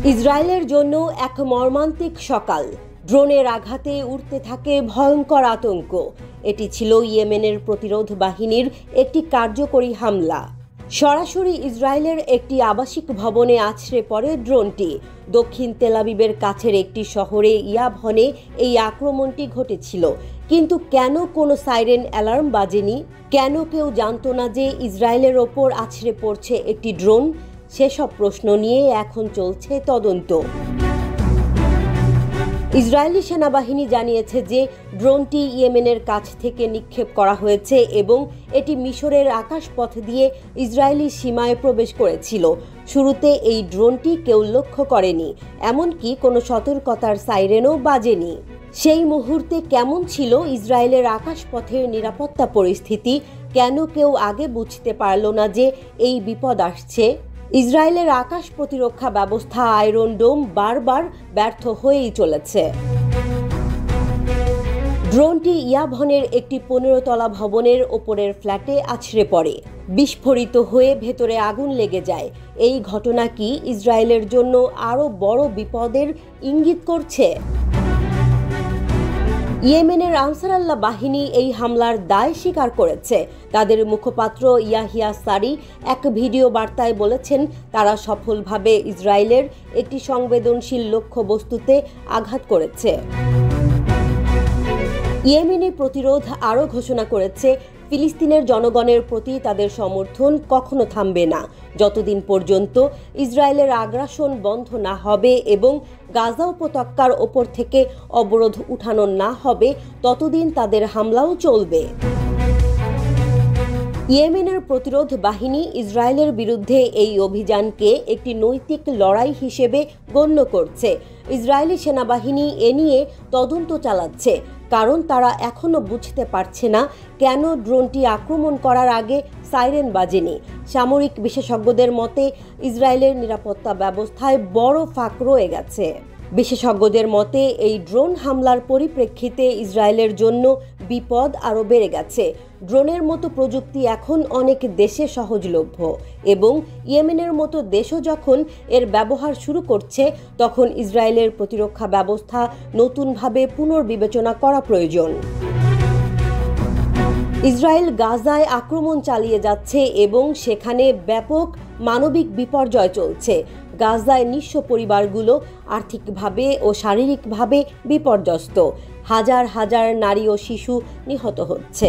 ইসরায়েলের জন্য এক মর্মান্তিক সকাল। ড্রোনের আঘাতে উঠতে থাকে ভয়ঙ্কর আতঙ্ক। এটি ছিল ইয়েমেনের প্রতিরোধ বাহিনীর একটি কার্যকরী হামলা। সরাসরি ইসরায়েলের একটি আবাসিক ভবনে আছড়ে পড়ে ড্রোনটি। দক্ষিণ তেল আবিবের কাছের একটি শহরে ইয়াভনে এই আক্রমণটি ঘটেছিল। কিন্তু কেন কোনো সাইরেন অ্যালার্ম বাজেনি? কেন কেউ জানতো না যে ইসরায়েলের ওপর আছড়ে পড়ছে একটি ড্রোন? সেসব প্রশ্ন নিয়ে এখন চলছে তদন্ত। ইসরায়েলি সেনাবাহিনী জানিয়েছে যে ড্রোনটি ইয়েমেনের কাছ থেকে নিক্ষেপ করা হয়েছে এবং এটি মিশরের আকাশপথ দিয়ে ইসরায়েলি সীমায় প্রবেশ করেছিল। শুরুতে এই ড্রোনটি কেউ লক্ষ্য করেনি, এমনকি কোনো সতর্কতার সাইরেনও বাজেনি। সেই মুহূর্তে কেমন ছিল ইসরায়েলের আকাশপথের নিরাপত্তা পরিস্থিতি? কেন কেউ আগে বুঝতে পারল না যে এই বিপদ আসছে? ইসরায়েলের আকাশ প্রতিরক্ষা ব্যবস্থা আয়রন ডোম বারবার ব্যর্থ হয়েই চলেছে। ড্রোনটি ইয়াভনের একটি 15 তলা ভবনের ওপরের ফ্ল্যাটে আছড়ে পড়ে। বিস্ফোরিত হয়ে ভেতরে আগুন লেগে যায়। এই ঘটনা কি ইসরায়েলের জন্য আরও বড় বিপদের ইঙ্গিত করছে? ইয়েমেনের আনসার আল্লাহ বাহিনী এই হামলার দায় স্বীকার করেছে। তাদের মুখপাত্র ইয়াহিয়া সারি এক ভিডিও বার্তায় বলেছেন, তারা সফলভাবে ইসরায়েলের একটি সংবেদনশীল লক্ষ্যবস্তুতে আঘাত করেছে। ইয়েমেনি প্রতিরোধ আরও ঘোষণা করেছে, ফিলিস্তিনের জনগণের প্রতি তাদের সমর্থন কখনো থামবে না যতদিন পর্যন্ত ইসরায়েলের আগ্রাসন বন্ধ না হবে এবং গাজা উপত্যকার ওপর থেকে অবরোধ উঠানো না হবে ততদিন তাদের হামলাও চলবে। ইয়েমেনের প্রতিরোধ বাহিনী ইসরায়েলের বিরুদ্ধে এই অভিযানকে একটি নৈতিক লড়াই হিসেবে গণ্য করছে। ইসরায়েলি সেনাবাহিনী এ নিয়ে তদন্ত চালাচ্ছে, কারণ তারা এখনও বুঝতে পারছে না কেন ড্রোনটি আক্রমণ করার আগে সাইরেন বাজেনি। সামরিক বিশেষজ্ঞদের মতে ইসরায়েলের নিরাপত্তা ব্যবস্থায় বড় ফাঁক রয়ে গেছে। বিশেষজ্ঞদের মতে এই ড্রোন হামলার পরিপ্রেক্ষিতে ইসরায়েলের জন্য বিপদ আরও বেড়ে গেছে। ড্রোনের মতো প্রযুক্তি এখন অনেক দেশে সহজলভ্য এবং ইয়েমেনের মতো দেশও যখন এর ব্যবহার শুরু করছে, তখন ইসরায়েলের প্রতিরক্ষা ব্যবস্থা নতুনভাবে পুনর্বিবেচনা করা প্রয়োজন। ইসরায়েল গাজায় আক্রমণ চালিয়ে যাচ্ছে এবং সেখানে ব্যাপক মানবিক বিপর্যয় চলছে। গাজায় নিঃস্ব পরিবারগুলো আর্থিকভাবে ও শারীরিকভাবে বিপর্যস্ত। হাজার হাজার নারী ও শিশু নিহত হচ্ছে।